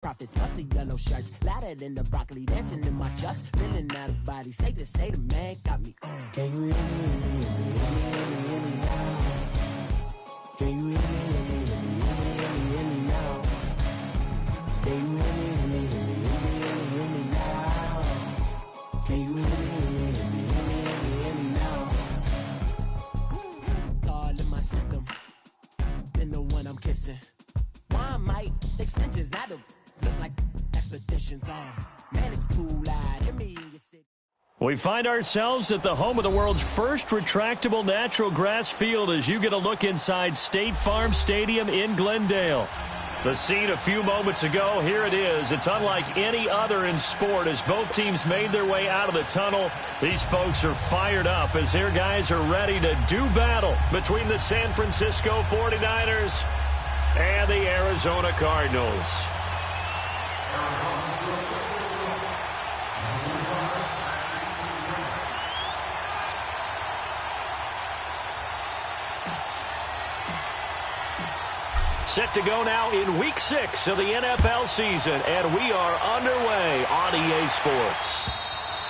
Profits, musty yellow shirts, louder than the broccoli, dancing in my chucks, feeling out of body. Say the man got me. Can you hear me? Hear me now? Can you hear me now? Can you hear me now? Can you hear me now? Thought in my system, been the one I'm kissing. Why might extensions out of look like expeditions on? Man, it's too loud. Hear me in your city. We find ourselves at the home of the world's first retractable natural grass field as you get a look inside State Farm Stadium in Glendale. The scene a few moments ago, here it is. It's unlike any other in sport as both teams made their way out of the tunnel. These folks are fired up as their guys are ready to do battle between the San Francisco 49ers and the Arizona Cardinals. Set to go now in Week 6 of the NFL season, and we are underway on EA Sports.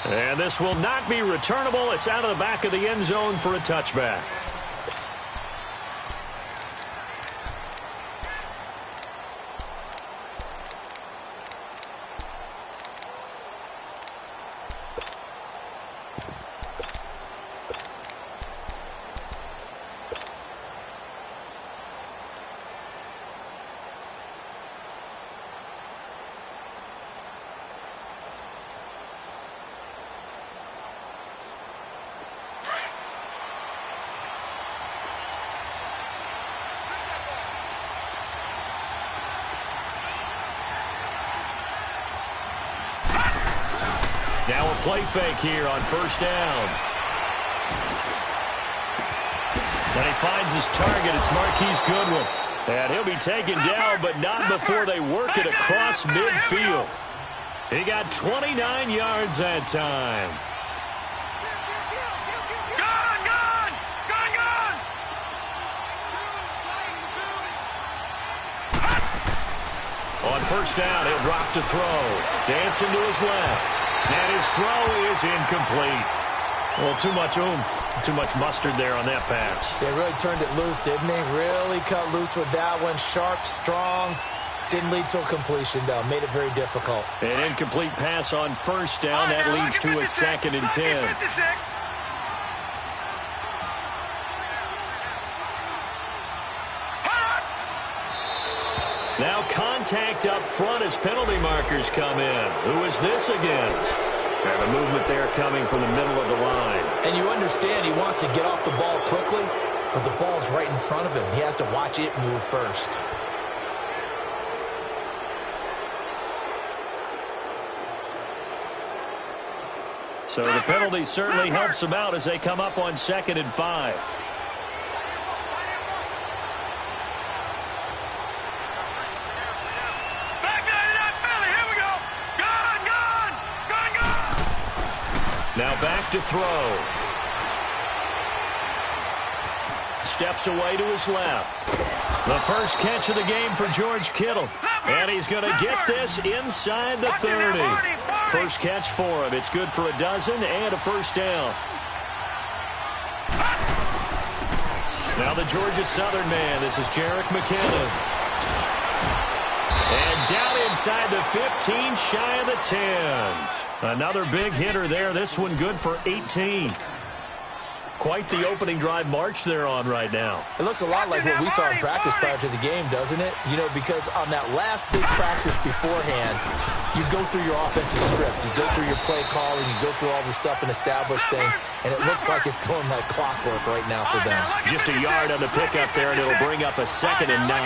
And this will not be returnable. It's out of the back of the end zone for a touchback. Now a play fake here on first down. And he finds his target. It's Marquise Goodwin. And he'll be taken down, but not before they work it across midfield. He got 29 yards that time. On first down, he'll drop to throw. Dancing to his left. And his throw is incomplete. Well, too much oomph, too much mustard there on that pass. They really turned it loose, didn't they? Really cut loose with that one. Sharp, strong. Didn't lead to a completion, though. Made it very difficult. An incomplete pass on first down. That leads to a 2nd and 10. Now contact up front as penalty markers come in. Who is this against? And the movement there coming from the middle of the line. And you understand he wants to get off the ball quickly, but the ball's right in front of him. He has to watch it move first. So the penalty certainly helps them out as they come up on 2nd and 5. Now back to throw. Steps away to his left. The first catch of the game for George Kittle. And he's going to get this inside the 30. First catch for him. It's good for a dozen and a first down. Now the Georgia Southern man. This is Jerick McKinnon. And down inside the 15, shy of the 10. Another big hitter there. This one good for 18. Quite the opening drive march they're on right now. It looks a lot like what we saw in practice prior to the game, doesn't it? You know, because on that last big practice beforehand, you go through your offensive script. You go through your play calling. You go through all the stuff and establish things. And it looks like it's going like clockwork right now for them. Just a yard on the pickup there, and it'll bring up a 2nd and 9.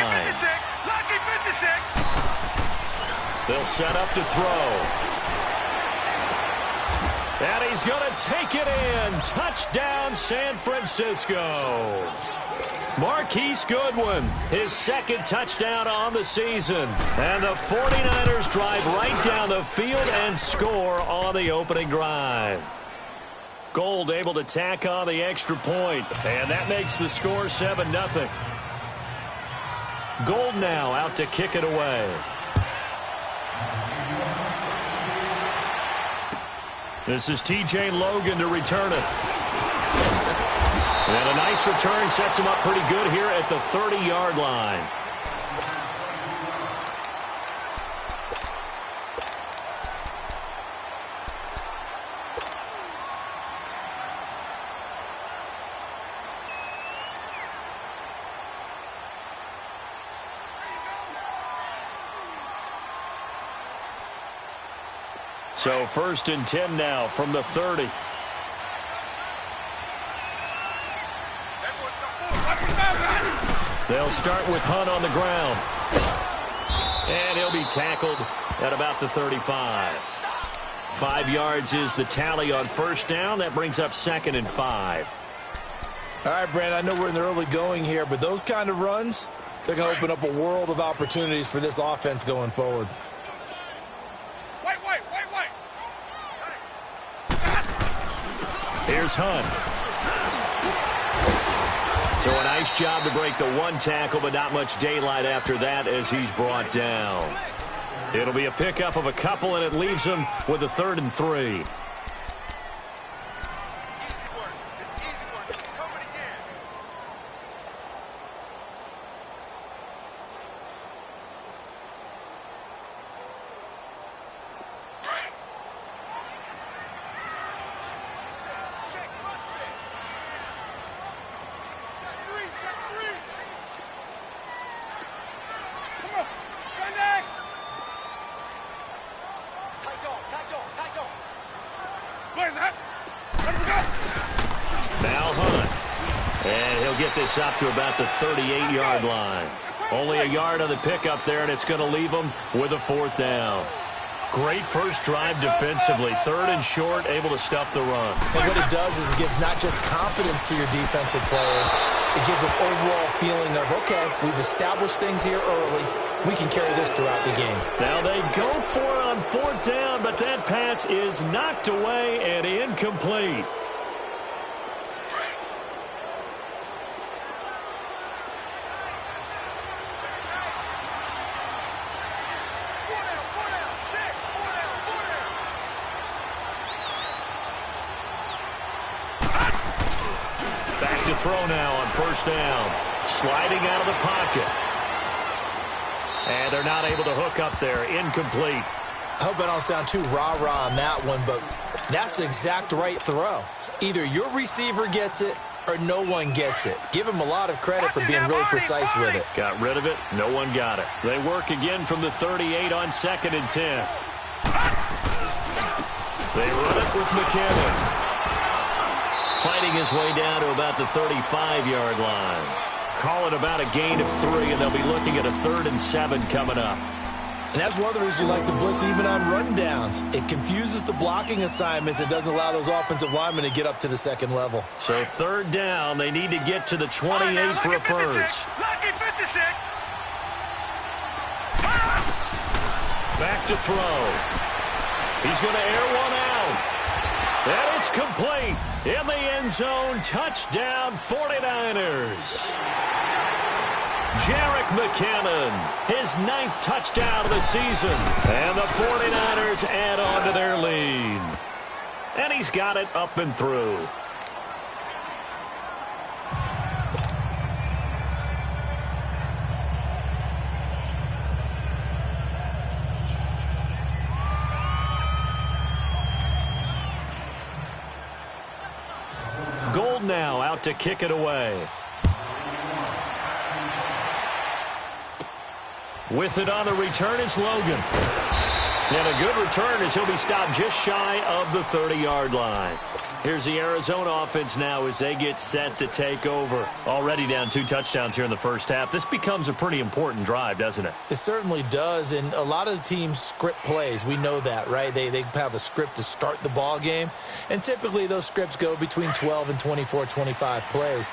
They'll set up to throw. And he's going to take it in. Touchdown, San Francisco. Marquise Goodwin, his 2nd touchdown on the season. And the 49ers drive right down the field and score on the opening drive. Gold able to tack on the extra point. And that makes the score 7-0. Gold now out to kick it away. This is T.J. Logan to return it. And a nice return sets him up pretty good here at the 30-yard line. So 1st and 10 now from the 30. They'll start with Hunt on the ground. And he'll be tackled at about the 35. 5 yards is the tally on 1st down. That brings up 2nd and 5. All right, Brandon, I know we're in the early going here, but those kind of runs, they're going to open up a world of opportunities for this offense going forward. Here's Hunt. So a nice job to break the 1 tackle, but not much daylight after that as he's brought down. It'll be a pickup of a couple, and it leaves him with a 3rd and 3. This up to about the 38-yard line. Only a yard on the pickup there, and it's going to leave them with a 4th down. Great first drive defensively. 3rd and short, able to stuff the run. And what it does is it gives not just confidence to your defensive players, it gives an overall feeling of, okay, we've established things here early. We can carry this throughout the game. Now they go for it on 4th down, but that pass is knocked away and incomplete. Throw now on 1st down. Sliding out of the pocket. And they're not able to hook up there. Incomplete. I hope I don't sound too rah-rah on that one, but that's the exact right throw. Either your receiver gets it or no one gets it. Give him a lot of credit for being really precise with it. Got rid of it. No one got it. They work again from the 38 on 2nd and 10. They run it with McKinnon. Fighting his way down to about the 35-yard line. Call it about a gain of 3, and they'll be looking at a 3rd and 7 coming up. And that's one of the reasons you like to blitz even on rundowns. It confuses the blocking assignments. It doesn't allow those offensive linemen to get up to the 2nd level. So 3rd down, they need to get to the 28 for a first. Back to throw. He's going to air one out. And it's complete. In the end zone, touchdown 49ers. Jerick McKinnon, his 9th touchdown of the season. And the 49ers add on to their lead. And he's got it up and through. Now out to kick it away. With it on the return is Logan. And a good return as he'll be stopped just shy of the 30-yard line. Here's the Arizona offense now as they get set to take over. Already down 2 touchdowns here in the first half. This becomes a pretty important drive, doesn't it? It certainly does, and a lot of the teams script plays. We know that, right? They have a script to start the ball game, and typically those scripts go between 12 and 24, 25 plays.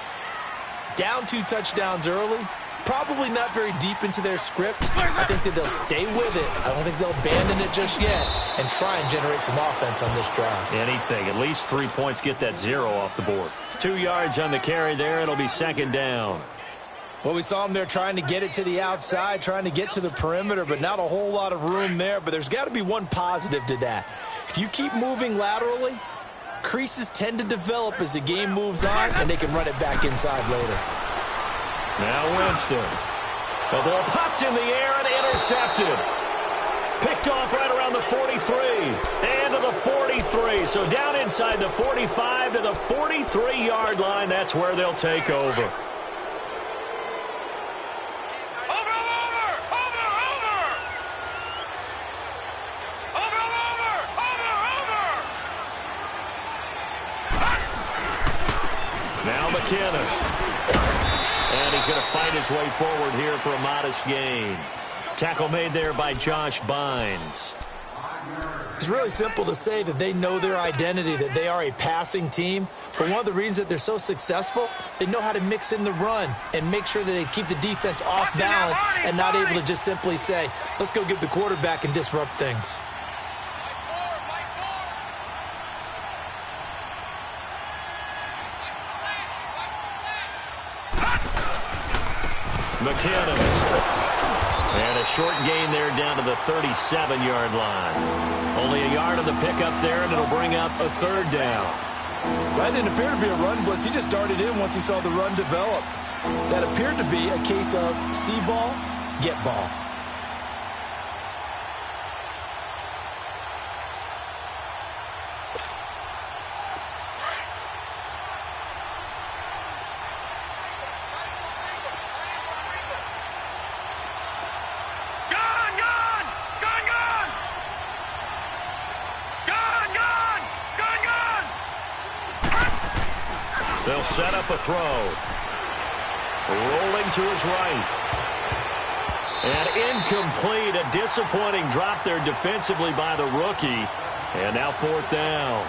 Down 2 touchdowns early, probably not very deep into their script. I think that they'll stay with it. I don't think they'll abandon it just yet and try and generate some offense on this drive. Anything. At least 3 points, get that 0 off the board. 2 yards on the carry there. It'll be 2nd down. Well, we saw him there trying to get it to the outside, trying to get to the perimeter, but not a whole lot of room there. But there's got to be one positive to that. If you keep moving laterally, creases tend to develop as the game moves on, and they can run it back inside later. Now Winston. The ball popped in the air and intercepted. Picked off right around the 43 and to the 43. So down inside the 45 to the 43-yard line. That's where they'll take over. Now McKinnon. And he's going to fight his way forward here for a modest gain. Tackle made there by Josh Bynes. It's really simple to say that they know their identity, that they are a passing team. But one of the reasons that they're so successful, they know how to mix in the run and make sure that they keep the defense off balance and not able to just simply say, let's go get the quarterback and disrupt things. McKinnon. And a short gain there down to the 37-yard line. Only a yard on the pickup there, and it'll bring up a third down. That didn't appear to be a run blitz. He just darted in once he saw the run develop. That appeared to be a case of see ball, get ball. They'll set up a throw. Rolling to his right. And incomplete. A disappointing drop there defensively by the rookie. And now fourth down.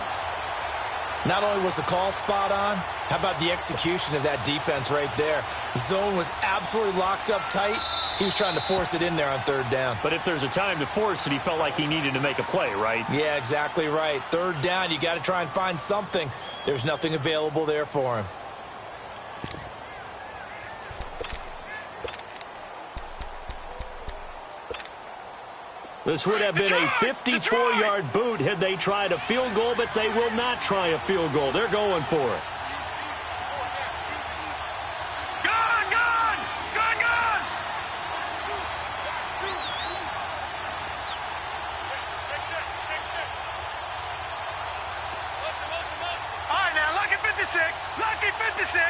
Not only was the call spot on, how about the execution of that defense right there? Zone was absolutely locked up tight. He was trying to force it in there on third down. But if there's a time to force it, he felt like he needed to make a play, right? Yeah, exactly right. Third down, you got to try and find something. There's nothing available there for him. This would have been a 54-yard boot had they tried a field goal, but they will not try a field goal. They're going for it. Lucky 56.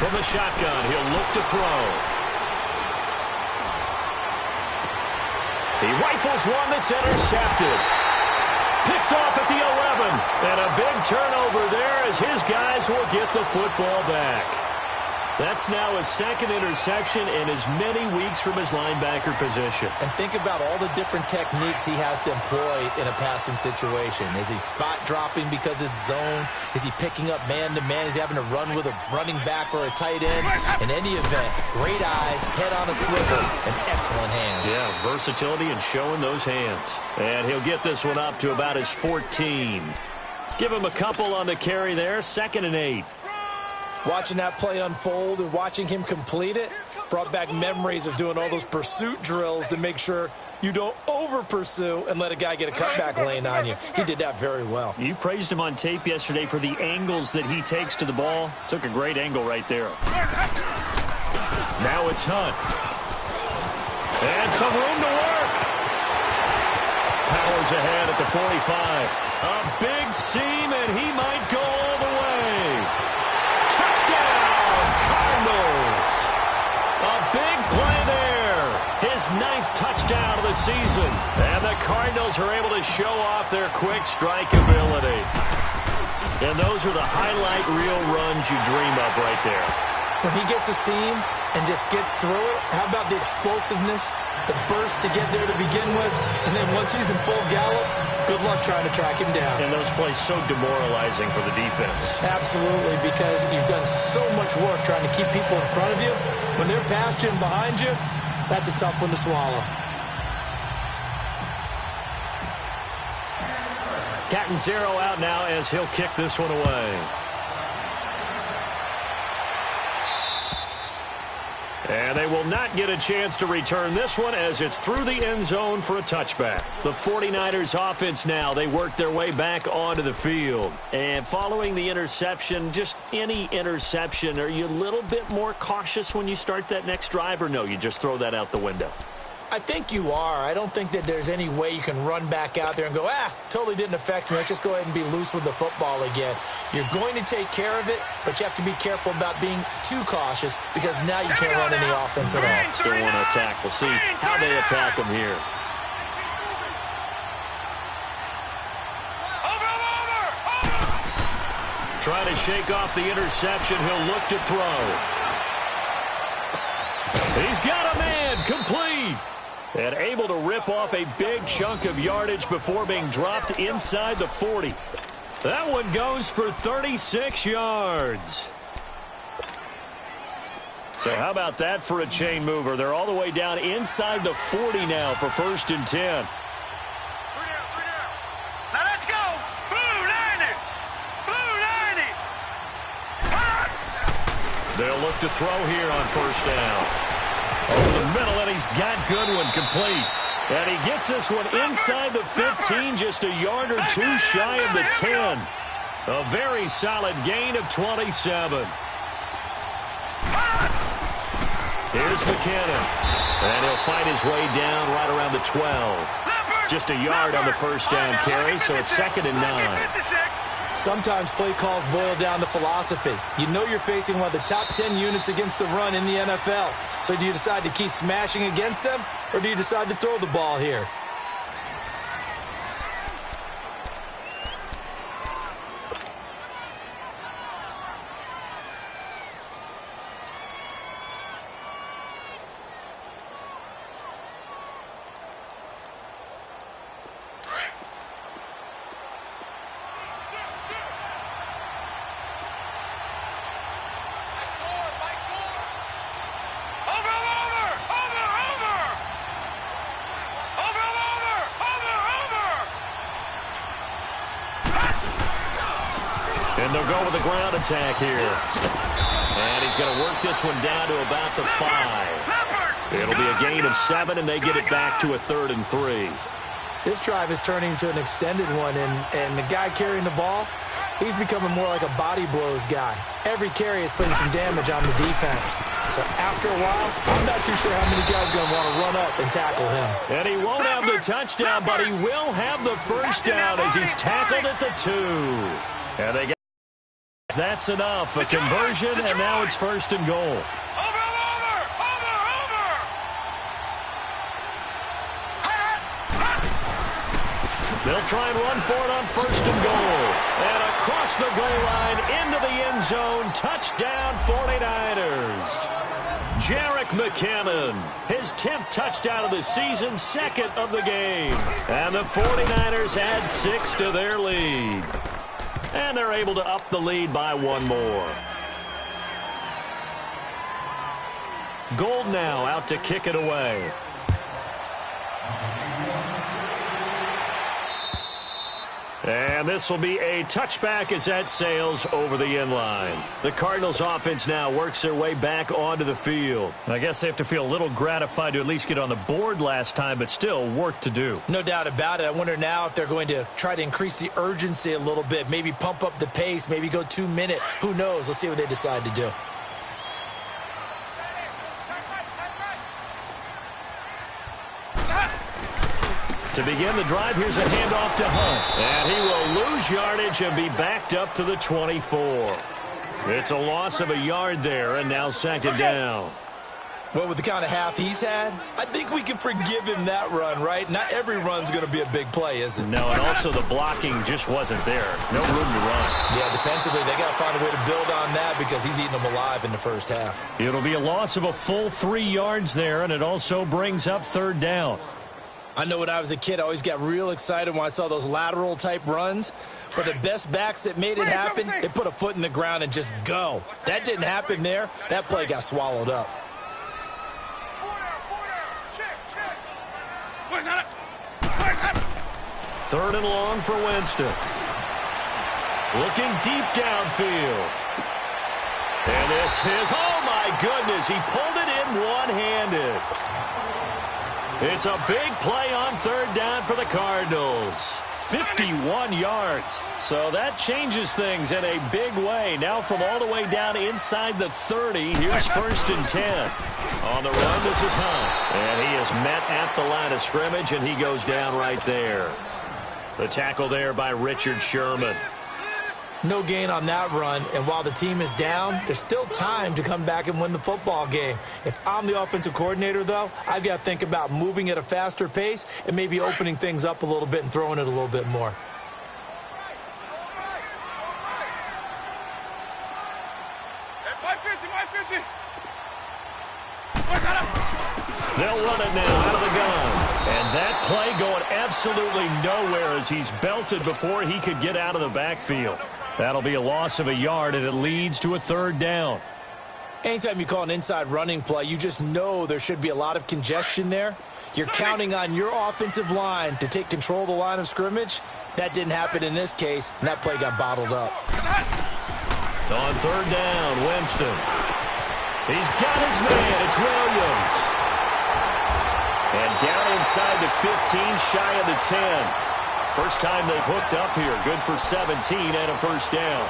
From the shotgun, he'll look to throw. He rifles one that's intercepted. Picked off at the 11. And a big turnover there as his guys will get the football back. That's now his second interception in as many weeks from his linebacker position. And think about all the different techniques he has to employ in a passing situation. Is he spot dropping because it's zone? Is he picking up man-to-man? Is he having to run with a running back or a tight end? In any event, great eyes, head on a swivel, and excellent hands. Yeah, versatility and showing those hands. And he'll get this one up to about his 14. Give him a couple on the carry there, 2nd and 8. Watching that play unfold and watching him complete it brought back memories of doing all those pursuit drills to make sure you don't over-pursue and let a guy get a cutback lane on you. He did that very well. You praised him on tape yesterday for the angles that he takes to the ball. Took a great angle right there. Now it's Hunt. And some room to work. Powers ahead at the 45. A big seam, and he might go all the way. Touchdown, Cardinals. A big play there. His 9th touchdown of the season. And the Cardinals are able to show off their quick strike ability. And those are the highlight reel runs you dream of right there. When he gets a seam and just gets through it, how about the explosiveness, the burst to get there to begin with, and then once he's in full gallop, good luck trying to track him down. And those plays so demoralizing for the defense. Absolutely, because you've done so much work trying to keep people in front of you. When they're past you and behind you, that's a tough one to swallow. Catanzaro out now as he'll kick this one away. And they will not get a chance to return this one as it's through the end zone for a touchback. The 49ers offense now, they work their way back onto the field. And following the interception, just any interception, are you a little bit more cautious when you start that next drive, or no, you just throw that out the window? I think you are. I don't think that there's any way you can run back out there and go, totally didn't affect me. Let's just go ahead and be loose with the football again. You're going to take care of it, but you have to be careful about being too cautious because now you can't run any offense at all. Still want to attack. We'll see how they attack them here. Trying to shake off the interception. He'll look to throw. He's got a man. Complete. And able to rip off a big chunk of yardage before being dropped inside the 40. That one goes for 36 yards. So how about that for a chain mover? They're all the way down inside the 40 now for 1st and 10. Now let's go. Blue 90. Blue 90. They'll look to throw here on 1st down. Over the middle, and he's got Goodwin complete. And he gets this one inside the 15, just a yard or two shy of the 10. A very solid gain of 27. Here's McKinnon. And he'll fight his way down right around the 12. Just a yard on the 1st down carry, so it's 2nd and 9. Sometimes play calls boil down to philosophy. You know you're facing one of the top 10 units against the run in the NFL. So do you decide to keep smashing against them, or do you decide to throw the ball here? And they'll go with the ground attack here. And he's going to work this one down to about the 5. It'll be a gain of 7, and they get it back to a 3rd and 3. This drive is turning into an extended one, and the guy carrying the ball, he's becoming more like a body blows guy. Every carry is putting some damage on the defense. So after a while, I'm not too sure how many guys are going to want to run up and tackle him. And he won't have the touchdown, but he will have the 1st down as he's tackled at the 2. And they got that's enough. A conversion, and now it's 1st and goal. They'll try and run for it on 1st and goal. And across the goal line into the end zone. Touchdown 49ers. Jerick McKinnon, his 10th touchdown of the season, 2nd of the game. And the 49ers add 6 to their lead. And they're able to up the lead by 1 more. Gold now out to kick it away. And this will be a touchback as that sails over the end line. The Cardinals offense now works their way back onto the field. I guess they have to feel a little gratified to at least get on the board last time, but still work to do. No doubt about it. I wonder now if they're going to try to increase the urgency a little bit, maybe pump up the pace, maybe go 2-minute. Who knows? Let's see what they decide to do. To begin the drive, here's a handoff to Hunt. And he will lose yardage and be backed up to the 24. It's a loss of a yard there, and now 2nd down. Well, with the kind of half he's had, I think we can forgive him that run, right? Not every run's going to be a big play, is it? No, and also the blocking just wasn't there. No room to run. Yeah, defensively, they got to find a way to build on that because he's eating them alive in the 1st half. It'll be a loss of a full 3 yards there, and it also brings up 3rd down. I know when I was a kid, I always got real excited when I saw those lateral-type runs. But the best backs that made it happen, they put a foot in the ground and just go. That didn't happen there. That play got swallowed up. 3rd and long for Winston. Looking deep downfield. And this is, oh my goodness, he pulled it in one-handed. It's a big play on 3rd down for the Cardinals. 51 yards. So that changes things in a big way. Now from all the way down inside the 30, here's 1st and 10. On the run, this is Hunt. And he is met at the line of scrimmage, and he goes down right there. The tackle there by Richard Sherman. No gain on that run, and while the team is down, there's still time to come back and win the football game. If I'm the offensive coordinator, though, I've got to think about moving at a faster pace and maybe opening things up a little bit and throwing it a little bit more. They'll run it now out of the gun. And that play going absolutely nowhere as he's belted before he could get out of the backfield. That'll be a loss of a yard, and it leads to a 3rd down. Anytime you call an inside running play, you just know there should be a lot of congestion there. You're counting on your offensive line to take control of the line of scrimmage. That didn't happen in this case, and that play got bottled up. On 3rd down, Winston. He's got his man. It's Williams. And down inside the 15, shy of the 10. First time they've hooked up here. Good for 17 and a 1st down.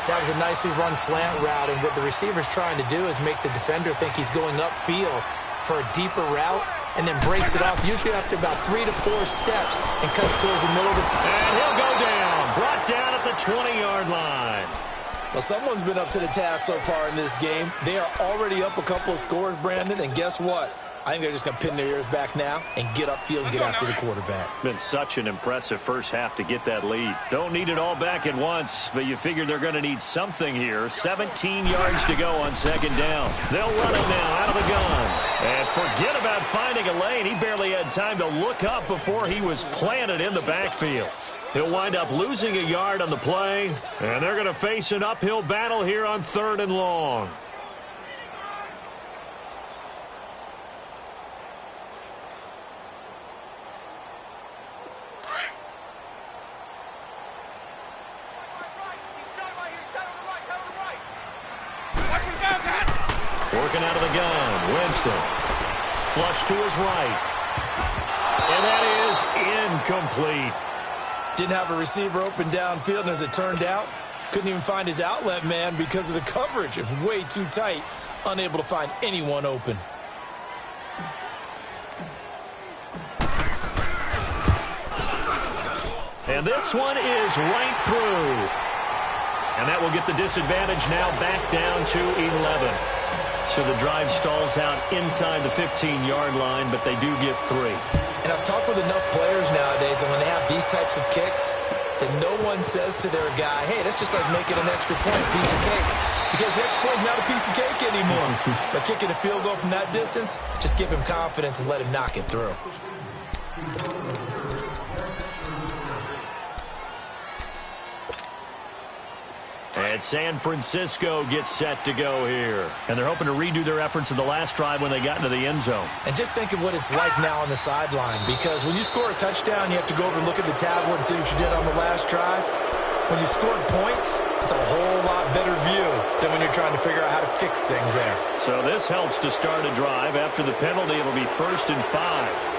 That was a nicely run slant route, and what the receiver's trying to do is make the defender think he's going upfield for a deeper route and then breaks it off, usually after about 3 to 4 steps, and cuts towards the middle of the... And he'll go down. Brought down at the 20-yard line. Well, someone's been up to the task so far in this game. They are already up a couple of scores, Brandon, and guess what? I think they're just going to pin their ears back now and get upfield and get after the quarterback. Been such an impressive first half to get that lead. Don't need it all back at once, but you figure they're going to need something here. 17 yards to go on 2nd down. They'll run it now out of the gun. And forget about finding a lane. He barely had time to look up before he was planted in the backfield. He'll wind up losing a yard on the play, and they're going to face an uphill battle here on 3rd and long. Working out of the gun, Winston. Flush to his right. And that is incomplete. Didn't have a receiver open downfield, and as it turned out, couldn't even find his outlet man because of the coverage. It was way too tight, unable to find anyone open. And this one is right through. And that will get the disadvantage now back down to 11. So the drive stalls out inside the 15-yard line, but they do get 3. And I've talked with enough players nowadays, and when they have these types of kicks, that no one says to their guy, hey, that's just like making an extra point, piece of cake. Because the extra point is not a piece of cake anymore. But kicking a field goal from that distance, just give him confidence and let him knock it through. And San Francisco gets set to go here. And they're hoping to redo their efforts in the last drive when they got into the end zone. And just think of what it's like now on the sideline. Because when you score a touchdown, you have to go over and look at the tablet and see what you did on the last drive. When you scored points, it's a whole lot better view than when you're trying to figure out how to fix things there. So this helps to start a drive. After the penalty, it'll be 1st and 5.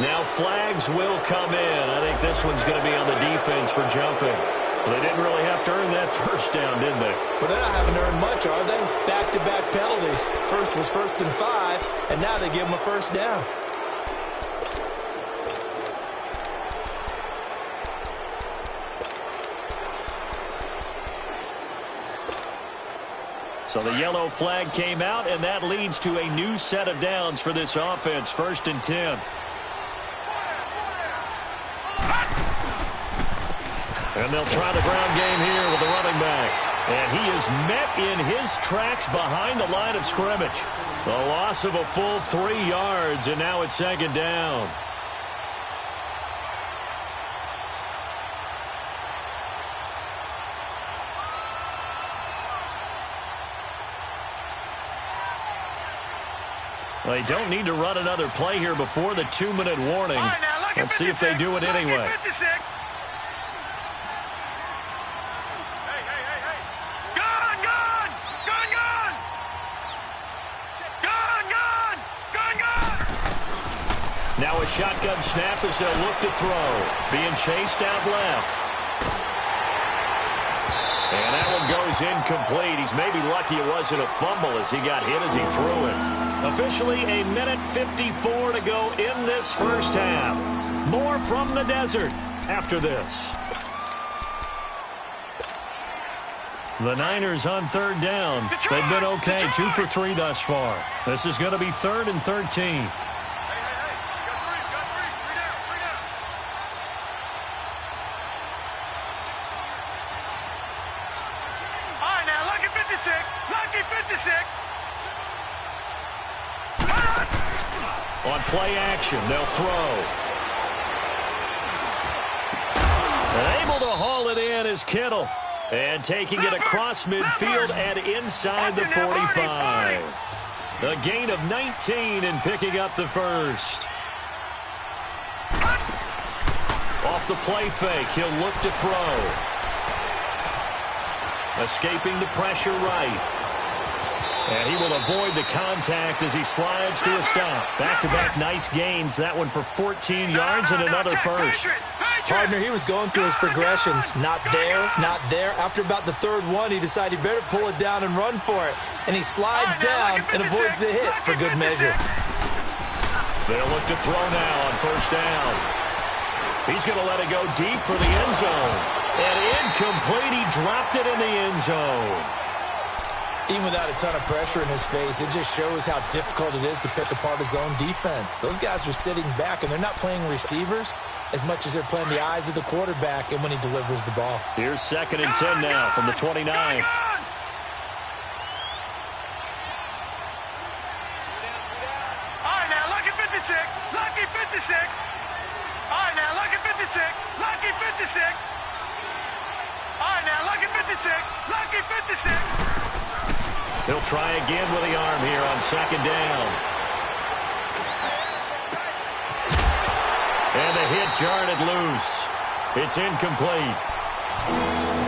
Now flags will come in. I think this one's going to be on the defense for jumping. Well, they didn't really have to earn that 1st down, did they? Well, they're not having to earn much, are they? Back-to-back penalties. First was 1st and 5, and now they give them a 1st down. So the yellow flag came out, and that leads to a new set of downs for this offense. 1st and 10. And they'll try the ground game here with the running back. And he is met in his tracks behind the line of scrimmage. The loss of a full 3 yards, and now it's 2nd down. They don't need to run another play here before the 2-minute warning. All right, now, Let's see if they do it anyway. 56. Gun, gun! Gun, gun! Gun, gun! Gun, gun! Now a shotgun snap as they'll look to throw. Being chased out left. And that one goes incomplete. He's maybe lucky it wasn't a fumble as he got hit as he threw it. Officially a minute 54 to go in this first half. More from the desert after this. The Niners on third down. They've been okay, 2 for 3 thus far. This is going to be 3rd and 13. On play action, they'll throw. And able to haul it in is Kittle. And taking it across midfield and inside the 45. A gain of 19 and picking up the first. Off the play fake, he'll look to throw. Escaping the pressure right. And he will avoid the contact as he slides to a stop. Back-to-back nice gains. That one for 14 yards and another first. Partner, he was going through his progressions. Not there, not there. After about the third one, he decided he better pull it down and run for it. And he slides down and avoids the hit for good measure. They'll look to throw now on first down. He's going to let it go deep for the end zone. And incomplete. He dropped it in the end zone. Even without a ton of pressure in his face, it just shows how difficult it is to pick apart his own defense. Those guys are sitting back, and they're not playing receivers as much as they're playing the eyes of the quarterback and when he delivers the ball. Here's 2nd and 10 now from the 29. All right, now, lucky 56. Lucky 56. All right, now, lucky 56. Lucky 56. All right, now, lucky 56. Lucky 56. He'll try again with the arm here on 2nd down. And the hit jarred it loose. It's incomplete.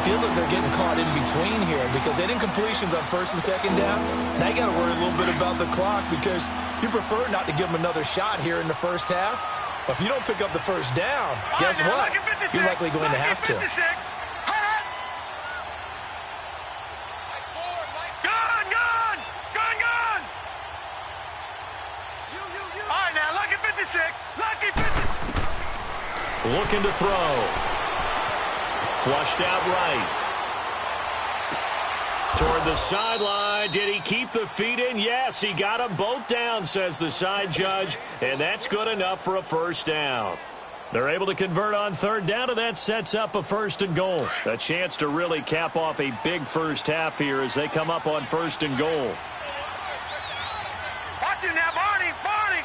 Feels like they're getting caught in between here because they didn't completions on 1st and 2nd down. Now you got to worry a little bit about the clock because you prefer not to give them another shot here in the first half. But if you don't pick up the first down, guess what? You're likely going to have to. Looking to throw. Flushed out right. Toward the sideline. Did he keep the feet in? Yes, he got them both down, says the side judge. And that's good enough for a first down. They're able to convert on 3rd down, and that sets up a 1st and goal. A chance to really cap off a big first half here as they come up on 1st and goal. Watch it now, Barney. Barney.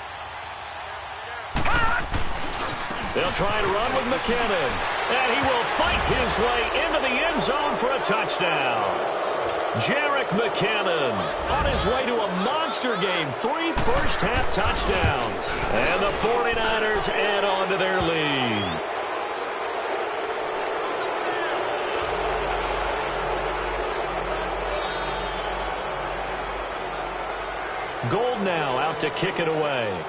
They'll try to run with McKinnon. And he will fight his way into the end zone for a touchdown. Jerick McKinnon on his way to a monster game. 3 first-half touchdowns. And the 49ers add on to their lead. Gold now out to kick it away.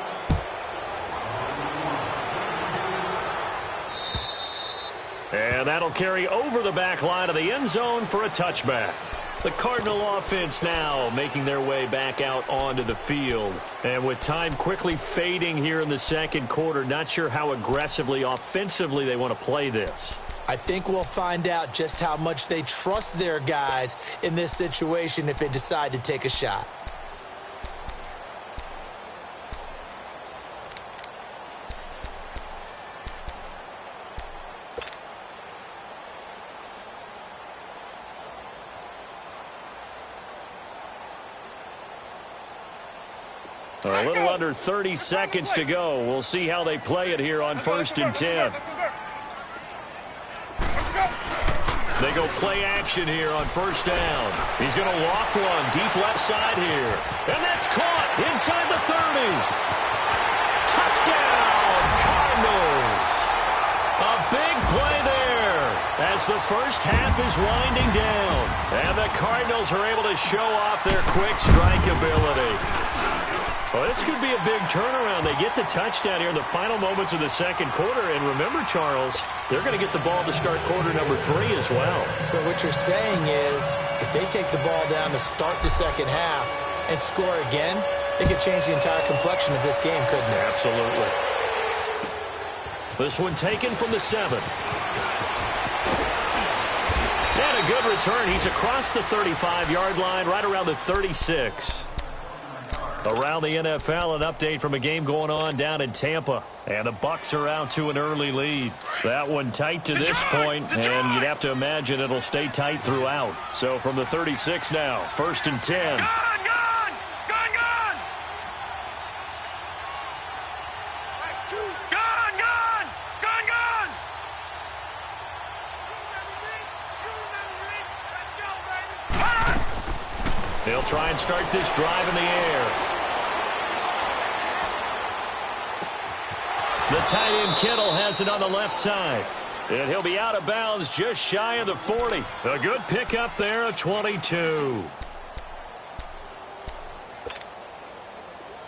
And that'll carry over the back line of the end zone for a touchback. The Cardinal offense now making their way back out onto the field. And with time quickly fading here in the 2nd quarter, not sure how aggressively, offensively they want to play this. I think we'll find out just how much they trust their guys in this situation if they decide to take a shot. A little under 30 seconds to go. We'll see how they play it here on 1st and 10. They go play action here on first down. He's going to loft one deep left side here. And that's caught inside the 30. Touchdown, Cardinals. A big play there as the first half is winding down. And the Cardinals are able to show off their quick strike ability. Well, this could be a big turnaround. They get the touchdown here in the final moments of the second quarter. And remember, Charles, they're going to get the ball to start quarter number 3 as well. So what you're saying is if they take the ball down to start the second half and score again, it could change the entire complexion of this game, couldn't it? Absolutely. This one taken from the 7. And a good return. He's across the 35-yard line, right around the 36. Around the NFL, an update from a game going on down in Tampa. And the Bucs are out to an early lead. That one tight to this point, and you'd have to imagine it'll stay tight throughout. So from the 36 now, 1st and 10. Gone! They'll try and start this drive in the air. The tight end Kittle has it on the left side. And he'll be out of bounds just shy of the 40. A good pickup there, a 22.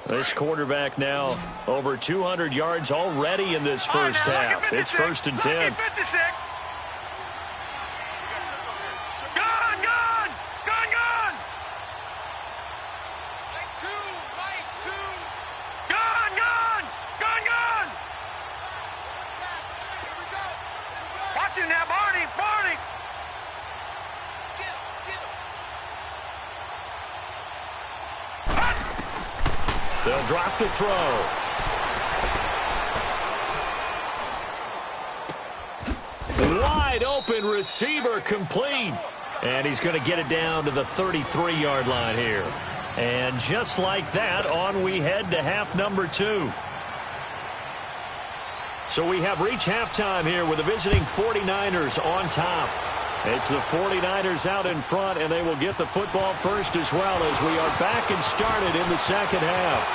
This quarterback now over 200 yards already in this first half. It's 1st and 10. They'll drop the throw. Wide open receiver complete. And he's going to get it down to the 33-yard line here. And just like that, on we head to half number 2. So we have reached halftime here with the visiting 49ers on top. It's the 49ers out in front, and they will get the football first as well as we are back and started in the second half.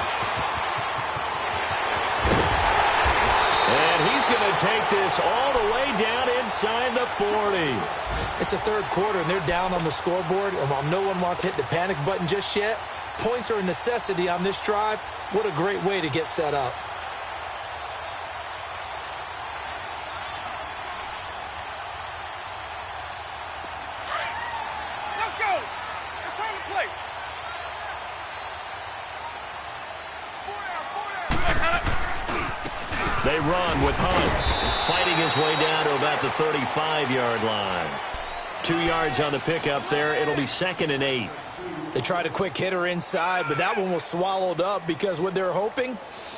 And he's going to take this all the way down inside the 40. It's the third quarter, and they're down on the scoreboard. And while no one wants to hit the panic button just yet, points are a necessity on this drive. What a great way to get set up. They run with Hunt, fighting his way down to about the 35-yard line. 2 yards on the pickup there. It'll be 2nd and 8. They tried a quick hitter inside, but that one was swallowed up because what they're hoping,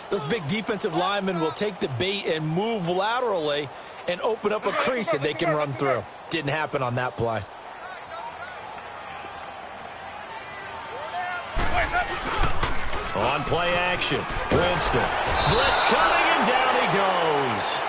those big defensive linemen will take the bait and move laterally and open up a crease that they can run through. Didn't happen on that play. On play action, Winston. Blitz coming, and down he goes.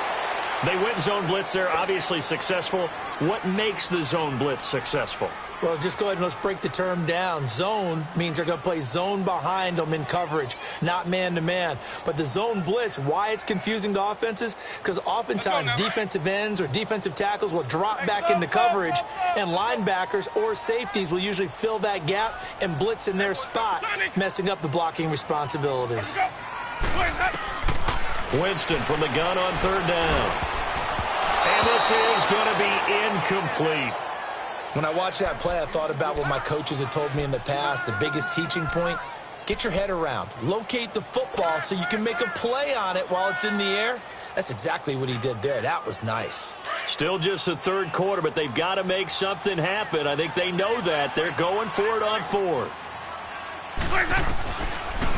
They went zone blitz there, obviously successful. What makes the zone blitz successful? Well, just go ahead and let's break the term down. Zone means they're going to play zone behind them in coverage, not man-to-man. But the zone blitz, why it's confusing to offenses? Because oftentimes defensive ends or defensive tackles will drop back into coverage, and linebackers or safeties will usually fill that gap and blitz in their spot, messing up the blocking responsibilities. Winston from the gun on 3rd down. And this is going to be incomplete. When I watched that play, I thought about what my coaches had told me in the past. The biggest teaching point, get your head around. Locate the football so you can make a play on it while it's in the air. That's exactly what he did there. That was nice. Still just the third quarter, but they've got to make something happen. I think they know that. They're going for it on 4th.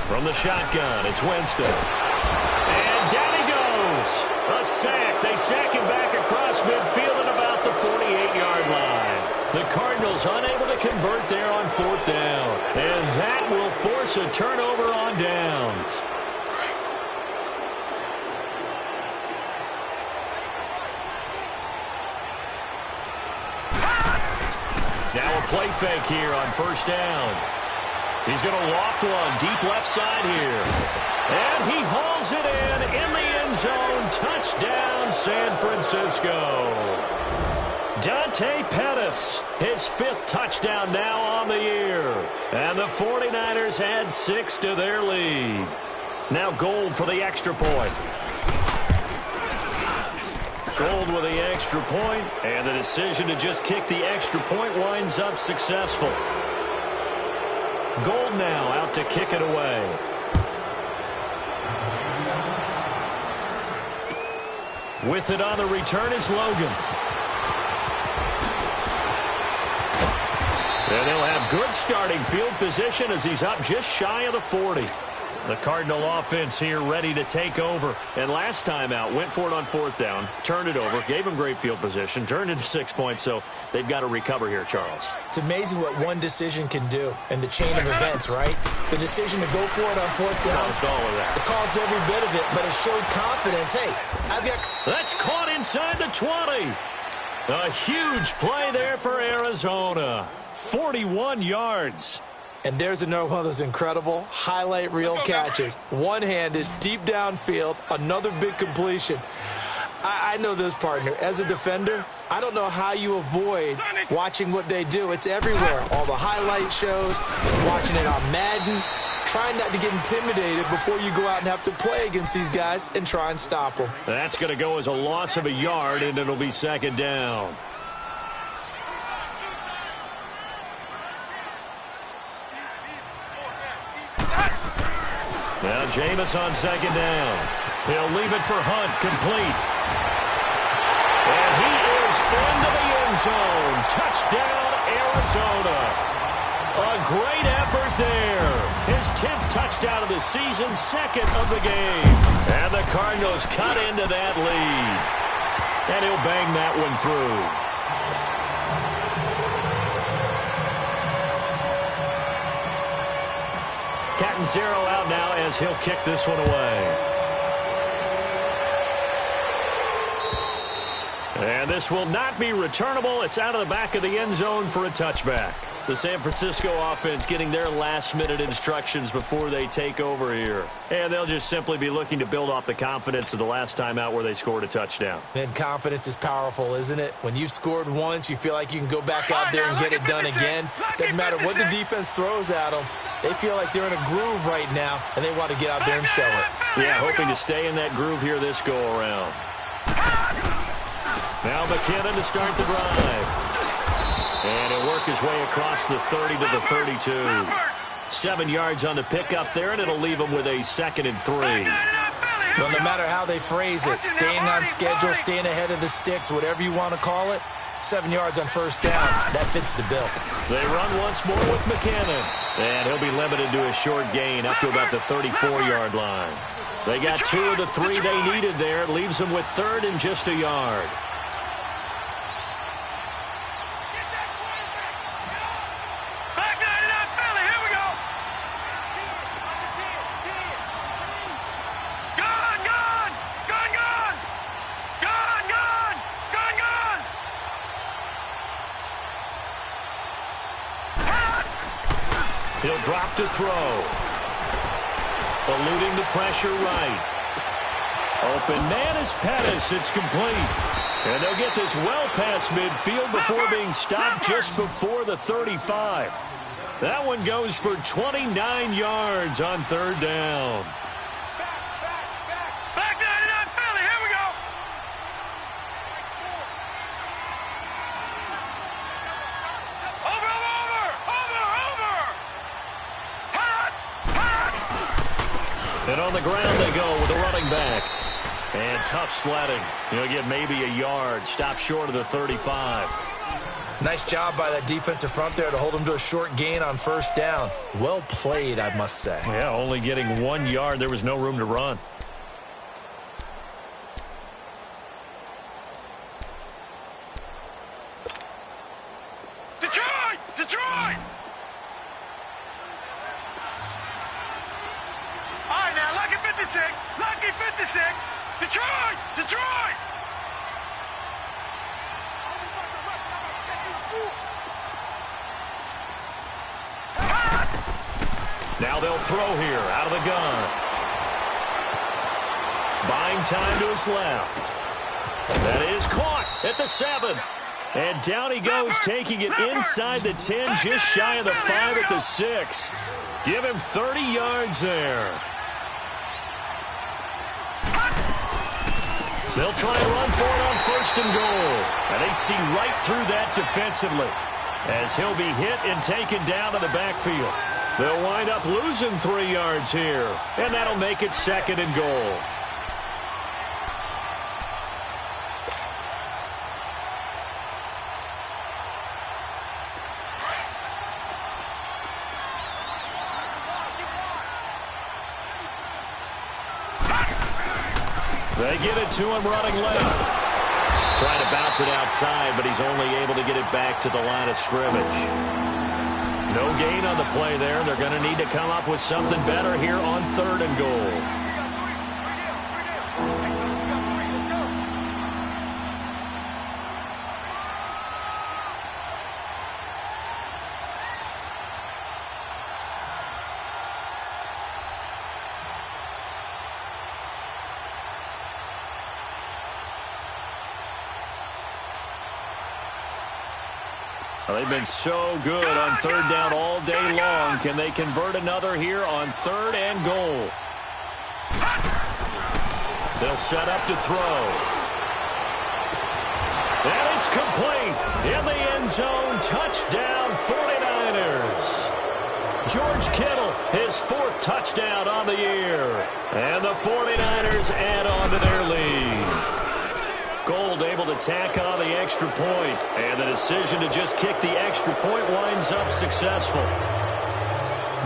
From the shotgun, it's Winston. And down he goes. A sack. They sack him back across midfield at about the 48-yard line. The Cardinals unable to convert there on 4th down. And that will force a turnover on downs. Now a play fake here on first down. He's going to loft one deep left side here. And he hauls it in the end zone. Touchdown, San Francisco. Dante Pettis, his 5th touchdown now on the year. And the 49ers add 6 to their lead. Now Gold for the extra point. Gold with the extra point, and the decision to just kick the extra point winds up successful. Gold now out to kick it away. With it on the return is Logan. And they'll have good starting field position as he's up just shy of the 40. The Cardinal offense here ready to take over. And last time out, went for it on 4th down, turned it over, gave him great field position, turned into 6 points, so they've got to recover here, Charles. It's amazing what one decision can do in the chain of events, right? The decision to go for it on 4th down. Caused all of that. It caused every bit of it, but it showed confidence. Hey, I've got... That's caught inside the 20. A huge play there for Arizona. 41 yards. And there's another one of those incredible highlight reel catches. One-handed, deep downfield, another big completion. I know this, partner. As a defender, I don't know how you avoid watching what they do. It's everywhere. All the highlight shows, watching it on Madden, trying not to get intimidated before you go out and have to play against these guys and try and stop them. That's going to go as a loss of a yard, and it'll be 2nd down. Now Jameis on 2nd down. He'll leave it for Hunt, complete. And he is into the end zone. Touchdown, Arizona. A great effort there. His 10th touchdown of the season, 2nd of the game. And the Cardinals cut into that lead. And he'll bang that one through. Cat and 0 out now as he'll kick this one away. And this will not be returnable. It's out of the back of the end zone for a touchback. The San Francisco offense getting their last-minute instructions before they take over here. And they'll just simply be looking to build off the confidence of the last time out where they scored a touchdown. And confidence is powerful, isn't it? When you've scored once, you feel like you can go back out there and get it done again. Doesn't matter what the defense throws at them. They feel like they're in a groove right now, and they want to get out there and show it. Yeah, hoping to stay in that groove here this go-around. Now McKinnon to start the drive. And he'll work his way across the 30 to the 32. 7 yards on the pickup there, and it'll leave him with a 2nd and 3. Well, no matter how they phrase it, staying on schedule, staying ahead of the sticks, whatever you want to call it, 7 yards on first down. That fits the bill. They run once more with McKinnon. And he'll be limited to a short gain up to about the 34-yard line. They got 2 of the 3 they needed there. It leaves them with 3rd and just a yard. He'll drop to throw. Eluding the pressure right. Open man is Pettis. It's complete. And they'll get this well past midfield before being stopped just before the 35. That one goes for 29 yards on 3rd down. Back 99 Philly. Here we go. And on the ground they go with the running back. And tough sledding. He'll get maybe a yard. Stop short of the 35. Nice job by that defensive front there to hold him to a short gain on first down. Well played, I must say. Yeah, only getting 1 yard. There was no room to run. Detroit! Detroit! All right, now, lucky 56. Lucky 56. Detroit! Detroit! Now they'll throw here out of the gun. Buying time to his left. That is caught at the 7. And down he goes, taking it inside the 10, just shy of the 5 at the 6. Give him 30 yards there. They'll try and run for it on 1st and goal. And they see right through that defensively, as he'll be hit and taken down to the backfield. They'll wind up losing 3 yards here, and that'll make it 2nd and goal. They get it to him running left. Trying to bounce it outside, but he's only able to get it back to the line of scrimmage. No gain on the play there. They're going to need to come up with something better here on 3rd and goal. They've been so good on 3rd down all day long. Can they convert another here on 3rd and goal? They'll set up to throw. And it's complete. In the end zone. Touchdown 49ers. George Kittle, his 4th touchdown on the year. And the 49ers add on to their lead. Gold able to tack on the extra point, and the decision to just kick the extra point winds up successful.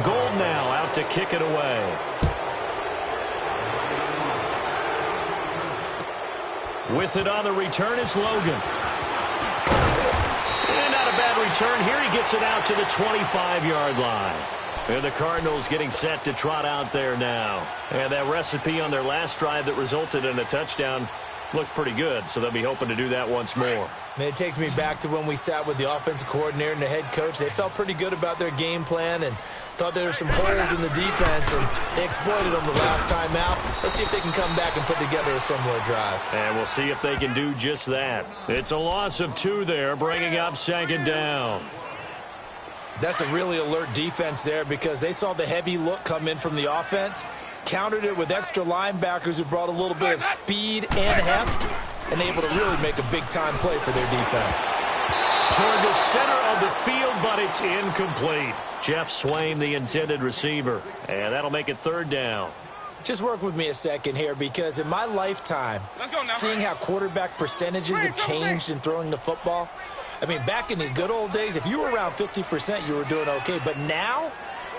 Gold now out to kick it away. With it on the return is Logan. And not a bad return here. He gets it out to the 25-yard line. And the Cardinals getting set to trot out there now. And that recipe on their last drive that resulted in a touchdown looked pretty good, so they'll be hoping to do that once more. Man, it takes me back to when we sat with the offensive coordinator and the head coach. They felt pretty good about their game plan and thought there were some holes in the defense, and they exploited them the last time out. Let's see if they can come back and put together a similar drive. And we'll see if they can do just that. It's a loss of 2 there, bringing up 2nd down. That's a really alert defense there because they saw the heavy look come in from the offense, countered it with extra linebackers who brought a little bit of speed and heft, and able to really make a big-time play for their defense. Toward the center of the field, but it's incomplete. Jeff Swain, the intended receiver, and that'll make it 3rd down. Just work with me a second here, because in my lifetime, seeing how quarterback percentages have changed in throwing the football, I mean, back in the good old days, if you were around 50%, you were doing okay. But now,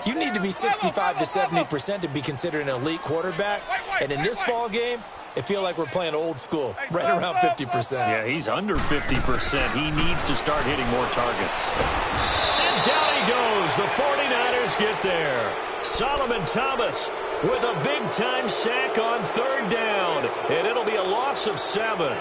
you need to be 65 to 70% to be considered an elite quarterback. And in this ball game, I feel like we're playing old school, right around 50%. Yeah, he's under 50%. He needs to start hitting more targets. And down he goes. The 49ers get there. Solomon Thomas with a big-time sack on 3rd down. And it'll be a loss of 7.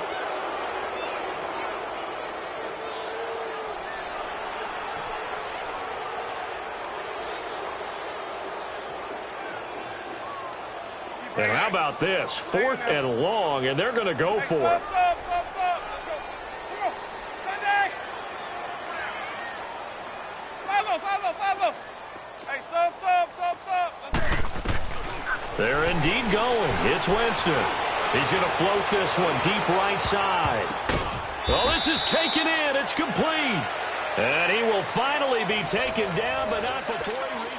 And how about this? 4th and long, and they're going to go for it. They're indeed going. It's Winston. He's going to float this one deep right side. Well, this is taken in. It's complete. And he will finally be taken down, but not before he reaches.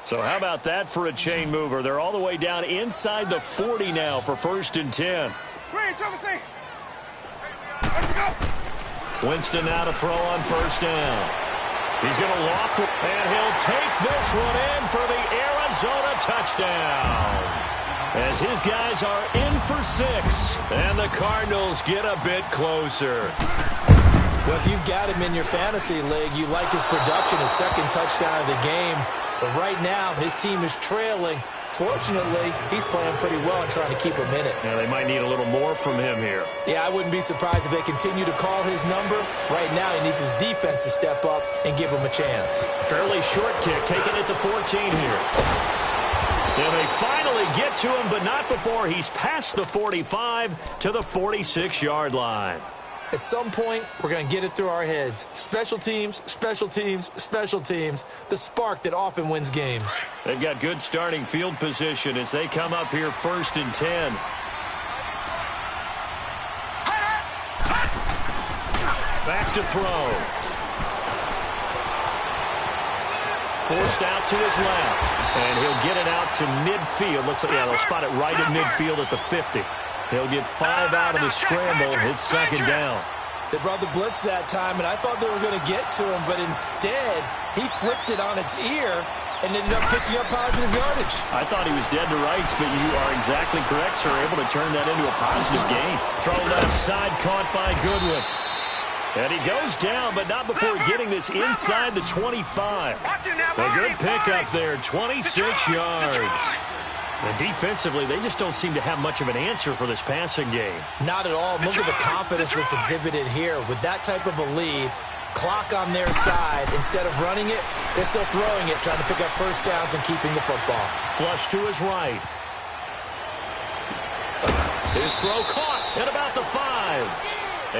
So how about that for a chain mover? They're all the way down inside the 40 now for 1st and 10. Winston now to throw on 1st down. He's going to loft it, and he'll take this one in for the Arizona touchdown. As his guys are in for 6, and the Cardinals get a bit closer. Well, if you've got him in your fantasy league, you like his production, his 2nd touchdown of the game. But right now, his team is trailing. Fortunately, he's playing pretty well and trying to keep him in it. Yeah, they might need a little more from him here. Yeah, I wouldn't be surprised if they continue to call his number. Right now, he needs his defense to step up and give him a chance. Fairly short kick, taking it to 14 here. And they finally get to him, but not before he's past the 45 to the 46-yard line. At some point, we're going to get it through our heads. Special teams, special teams, special teams. The spark that often wins games. They've got good starting field position as they come up here 1st and 10. Back to throw. Forced out to his left. And he'll get it out to midfield. Looks like, yeah, they'll spot it right at midfield at the 50. He'll get 5 out of the scramble. It's 2nd down. They brought the blitz that time, and I thought they were going to get to him, but instead, he flipped it on its ear and ended up picking up positive yardage. I thought he was dead to rights, but you are exactly correct, sir. Able to turn that into a positive gain. Throw left side, caught by Goodwin. And he goes down, but not before getting this inside the 25. A good pickup there, 26 yards. And defensively, they just don't seem to have much of an answer for this passing game. Not at all. Look at the confidence that's exhibited here. With that type of a lead, clock on their side, instead of running it, they're still throwing it, trying to pick up first downs and keeping the football. Flush to his right. His throw caught at about the 5.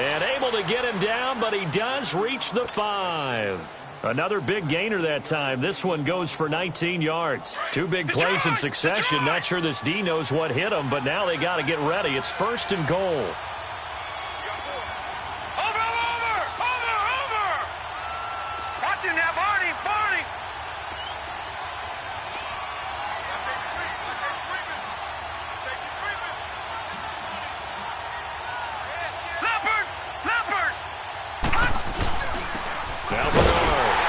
And able to get him down, but he does reach the 5. Another big gainer that time. This one goes for 19 yards. 2 big plays in succession. Not sure this D knows what hit him, but now they got to get ready. It's 1st and goal. Over! Watch him now, Barney! Leopard! Now Bernard.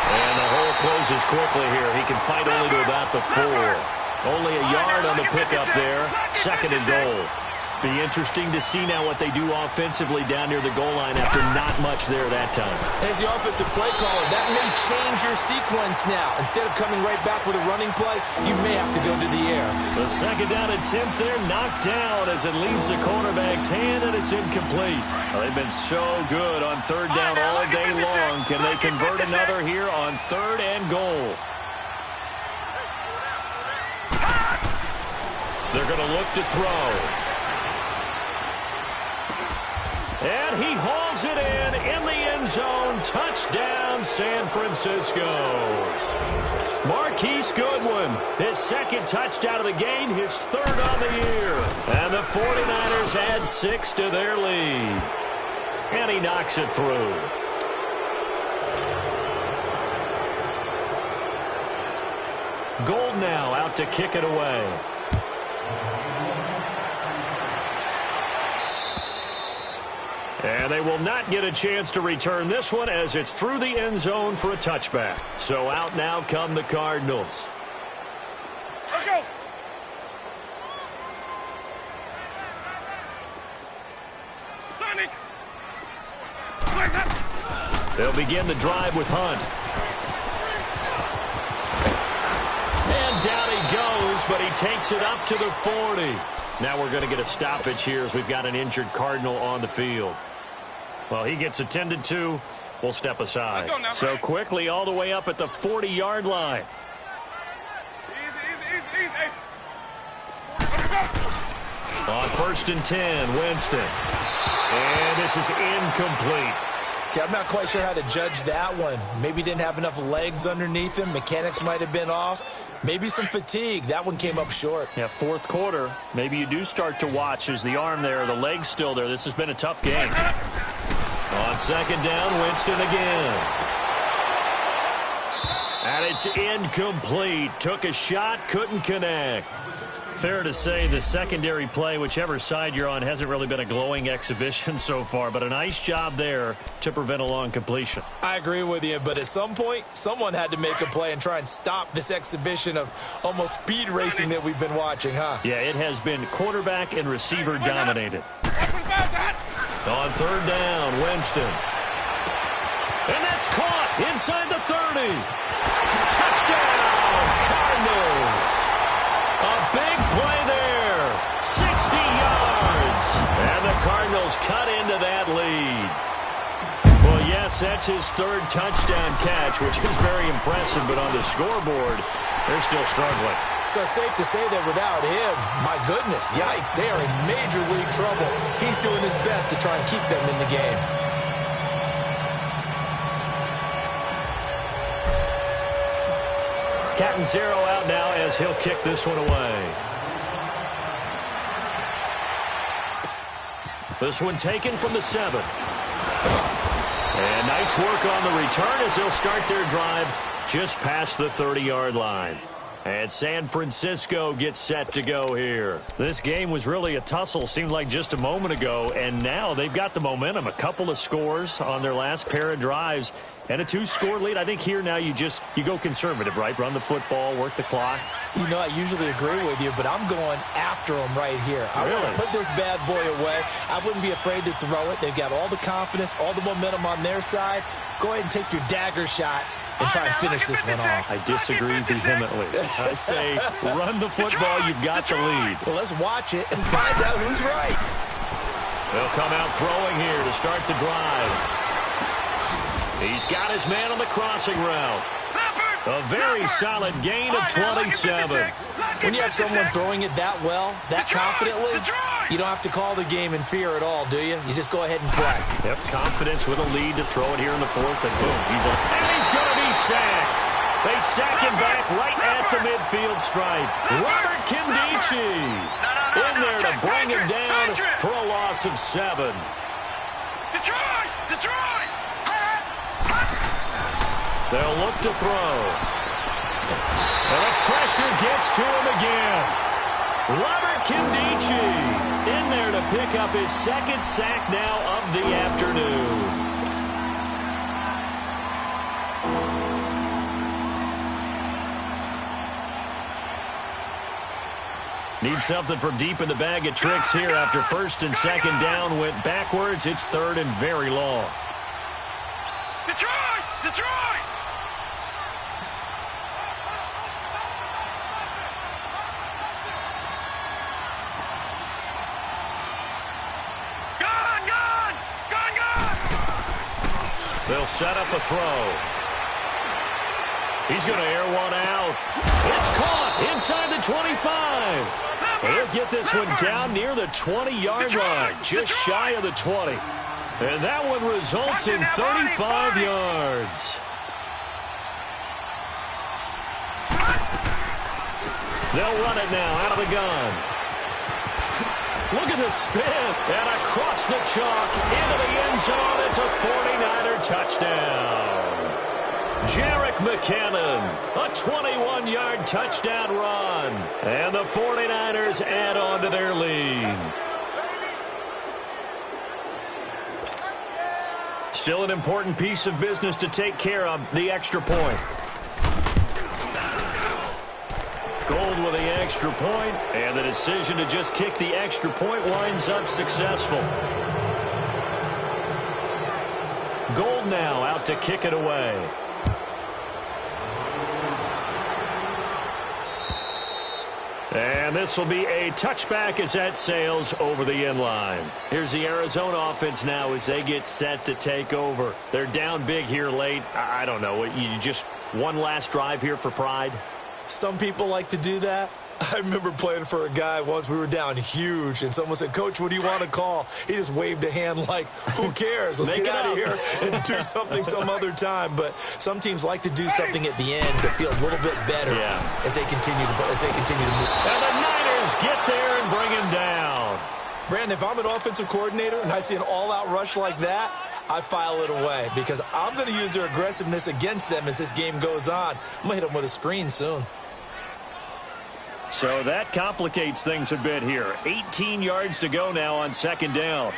And the hole closes quickly here. He can fight only to about the 4. Only a yard on the pickup there. 2nd and goal. Be interesting to see now what they do offensively down near the goal line after not much there that time. As the offensive play caller, that may change your sequence now. Instead of coming right back with a running play, you may have to go to the air. The 2nd down attempt there knocked down as it leaves the cornerback's hand, and it's incomplete. Well, they've been so good on 3rd down all day long. Can they convert another here on 3rd and goal? They're going to look to throw. And he hauls it in the end zone. Touchdown, San Francisco. Marquise Goodwin, his 2nd touchdown of the game, his 3rd on the year. And the 49ers add 6 to their lead. And he knocks it through. Gold now out to kick it away. And they will not get a chance to return this one as it's through the end zone for a touchback. So out now come the Cardinals. Let's go! Sonic! They'll begin the drive with Hunt. And down he goes, but he takes it up to the 40. Now we're going to get a stoppage here as we've got an injured Cardinal on the field. Well, he gets attended to. We'll step aside. So quickly all the way up at the 40-yard line. Easy. On 1st and 10, Winston. And this is incomplete. Okay, I'm not quite sure how to judge that one. Maybe didn't have enough legs underneath him. Mechanics might have been off. Maybe some fatigue. That one came up short. Yeah, 4th quarter. Maybe you do start to watch as the arm there, the leg's still there. This has been a tough game. On 2nd down, Winston again. And it's incomplete. Took a shot, couldn't connect. Fair to say the secondary play, whichever side you're on, hasn't really been a glowing exhibition so far, but a nice job there to prevent a long completion. I agree with you, but at some point, someone had to make a play and try and stop this exhibition of almost speed racing that we've been watching, huh? Yeah, it has been quarterback and receiver dominated. On 3rd down, Winston. And that's caught inside the 30. Touchdown! Cardinals. A big play there. 60 yards. And the Cardinals cut into that lead. Well, yes, that's his third touchdown catch, which is very impressive, but on the scoreboard, they're still struggling. So safe to say that without him, my goodness, yikes, they are in major league trouble. He's doing his best to try and keep them in the game. Catanzaro out now as he'll kick this one away. This one taken from the 7. And nice work on the return as they'll start their drive just past the 30-yard line. And San Francisco gets set to go here. This game was really a tussle, seemed like just a moment ago, and now they've got the momentum. A couple of scores on their last pair of drives and a 2-score lead. I think here now you go conservative, right? Run the football, work the clock. You know, I usually agree with you, but I'm going after them right here. I want to put this bad boy away. I wouldn't be afraid to throw it. They've got all the confidence, all the momentum on their side. Go ahead and take your dagger shots and try and finish this one off. I disagree vehemently. I say run the football. You've got the lead. Well, let's watch it and find out who's right. They'll come out throwing here to start the drive. He's got his man on the crossing route. A very solid gain of 27. When you have someone throwing it that well, that confidently, you don't have to call the game in fear at all, do you? You just go ahead and play. Yep, confidence with a lead to throw it here in the 4th, and boom, he's going to be sacked. They sack him back right at the midfield stripe. Robert Kimdichie in there to bring him down for a loss of 7. Detroit! They'll look to throw. And the pressure gets to him again. Robert Kimdichie in there to pick up his second sack now of the afternoon. Need something from deep in the bag of tricks here after 1st and 2nd down went backwards. It's 3rd and very long. Detroit! They'll set up a throw. He's going to air one out. It's caught inside the 25. He'll get this one down near the 20-yard line, just shy of the 20. And that one results in 35 yards. They'll run it now out of the gun. Look at the spin, and across the chalk into the end zone. It's a 49er touchdown. Jerick McKinnon, a 21-yard touchdown run. And the 49ers add on to their lead. Still an important piece of business to take care of, the extra point. Gold with the extra point, and the decision to just kick the extra point winds up successful. Gold now out to kick it away. And this will be a touchback as that sails over the end line. Here's the Arizona offense now as they get set to take over. They're down big here late. I don't know. You just one last drive here for pride? Some people like to do that. I remember playing for a guy once. We were down huge, and someone said, "Coach, what do you want to call?" He just waved a hand like, who cares? Let's get out of here and do something some other time. But some teams like to do something at the end to feel a little bit better as they continue to play, move. And the Niners get there and bring him down. Brandon, if I'm an offensive coordinator and I see an all-out rush like that, I file it away because I'm going to use their aggressiveness against them as this game goes on. I'm going to hit them with a screen soon. So that complicates things a bit here. 18 yards to go now on 2nd down.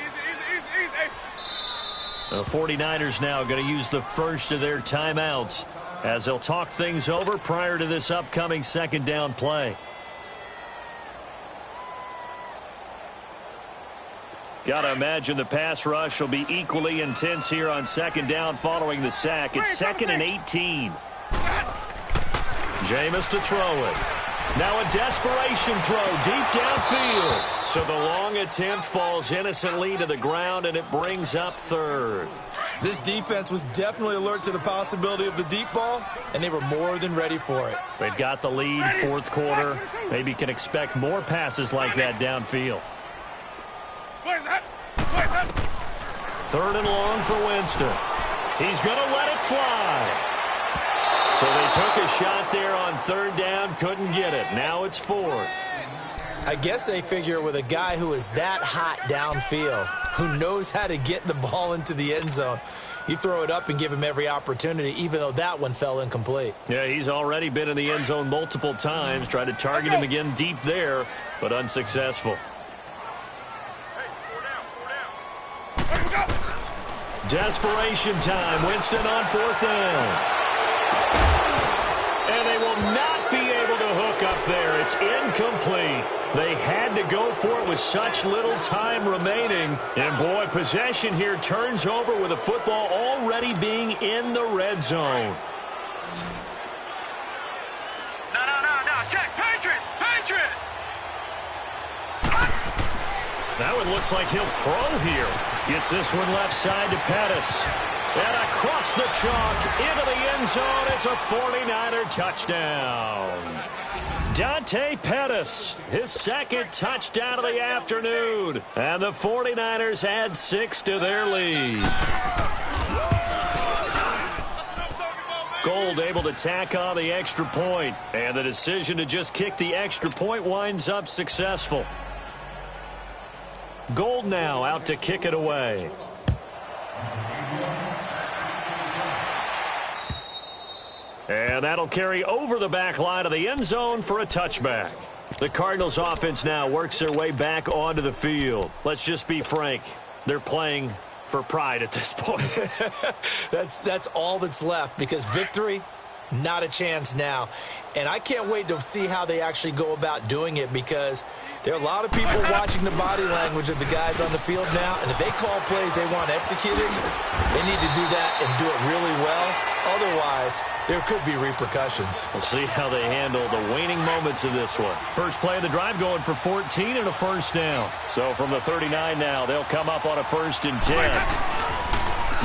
The 49ers now going to use the first of their timeouts as they'll talk things over prior to this upcoming 2nd down play. Got to imagine the pass rush will be equally intense here on 2nd down following the sack. It's 2nd and 18. Jameis to throw it. Now a desperation throw deep downfield. So the long attempt falls innocently to the ground, and it brings up third. This defense was definitely alert to the possibility of the deep ball, and they were more than ready for it. They've got the lead, fourth quarter. Maybe can expect more passes like that downfield. Third and long for Winston. He's going to let it fly. So they took a shot there on third down, couldn't get it. Now it's fourth. I guess they figure with a guy who is that hot downfield, who knows how to get the ball into the end zone, you throw it up and give him every opportunity, even though that one fell incomplete. Yeah, he's already been in the end zone multiple times, tried to target him again deep there, but unsuccessful. Desperation time. Winston on fourth down. And they will not be able to hook up there. It's incomplete. They had to go for it with such little time remaining. And, boy, possession here turns over with the football already being in the red zone. No. Check. Patriot. Now it looks like he'll throw here. Gets this one left side to Pettis. And across the chalk, into the end zone, it's a 49er touchdown. Dante Pettis, his second touchdown of the afternoon. And the 49ers add 6 to their lead. Gold able to tack on the extra point. And the decision to just kick the extra point winds up successful. Gold now out to kick it away. And that'll carry over the back line of the end zone for a touchback. The Cardinals offense now works their way back onto the field. Let's just be frank. They're playing for pride at this point. That's all that's left, because victory, not a chance now. And I can't wait to see how they actually go about doing it, because there are a lot of people watching the body language of the guys on the field now, and if they call plays they want executed, they need to do that and do it really well. Otherwise, there could be repercussions. We'll see how they handle the waning moments of this one. First play of the drive going for 14 and a first down. So from the 39 now, they'll come up on a 1st and 10.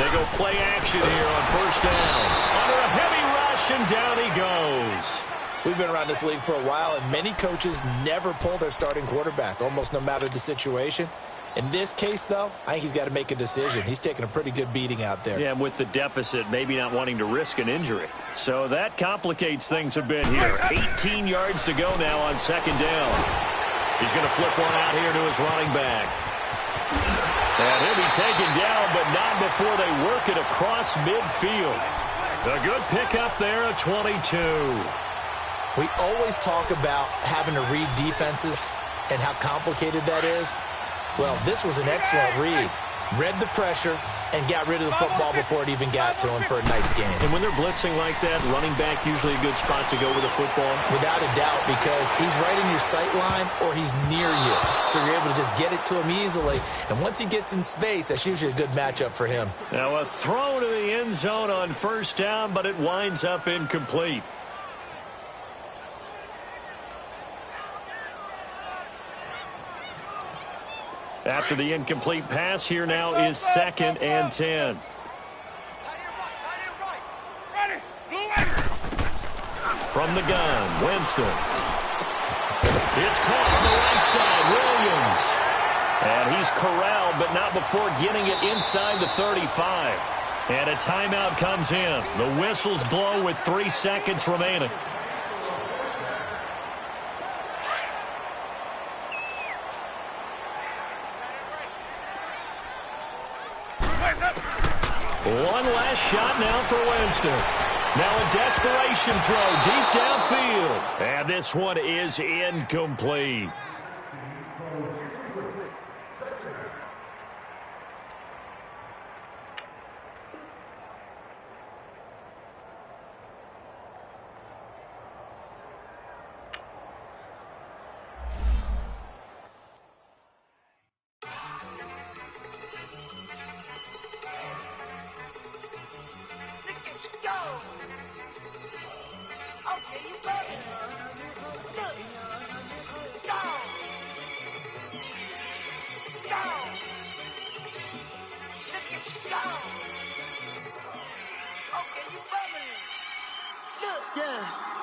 They go play action here on first down. Under a heavy rush, and down he goes. We've been around this league for a while, and many coaches never pull their starting quarterback, almost no matter the situation. In this case, though, I think he's got to make a decision. He's taking a pretty good beating out there. Yeah, and with the deficit, maybe not wanting to risk an injury. So that complicates things a bit here. 18 yards to go now on second down. He's going to flip one out here to his running back. And he'll be taken down, but not before they work it across midfield. A good pickup there at 22. We always talk about having to read defenses and how complicated that is. Well, this was an excellent read. Read the pressure and got rid of the football before it even got to him for a nice game. And when they're blitzing like that, running back usually a good spot to go with the football? Without a doubt, because he's right in your sight line or he's near you. So you're able to just get it to him easily. And once he gets in space, that's usually a good matchup for him. Now a throw to the end zone on first down, but it winds up incomplete. After the incomplete pass, here now is 2nd and 10. From the gun, Winston. It's caught on the right side, Williams. And he's corralled, but not before getting it inside the 35. And a timeout comes in. The whistles blow with 3 seconds remaining. One last shot now for Winston. Now a desperation throw deep downfield. And this one is incomplete. Okay, you better. Yeah.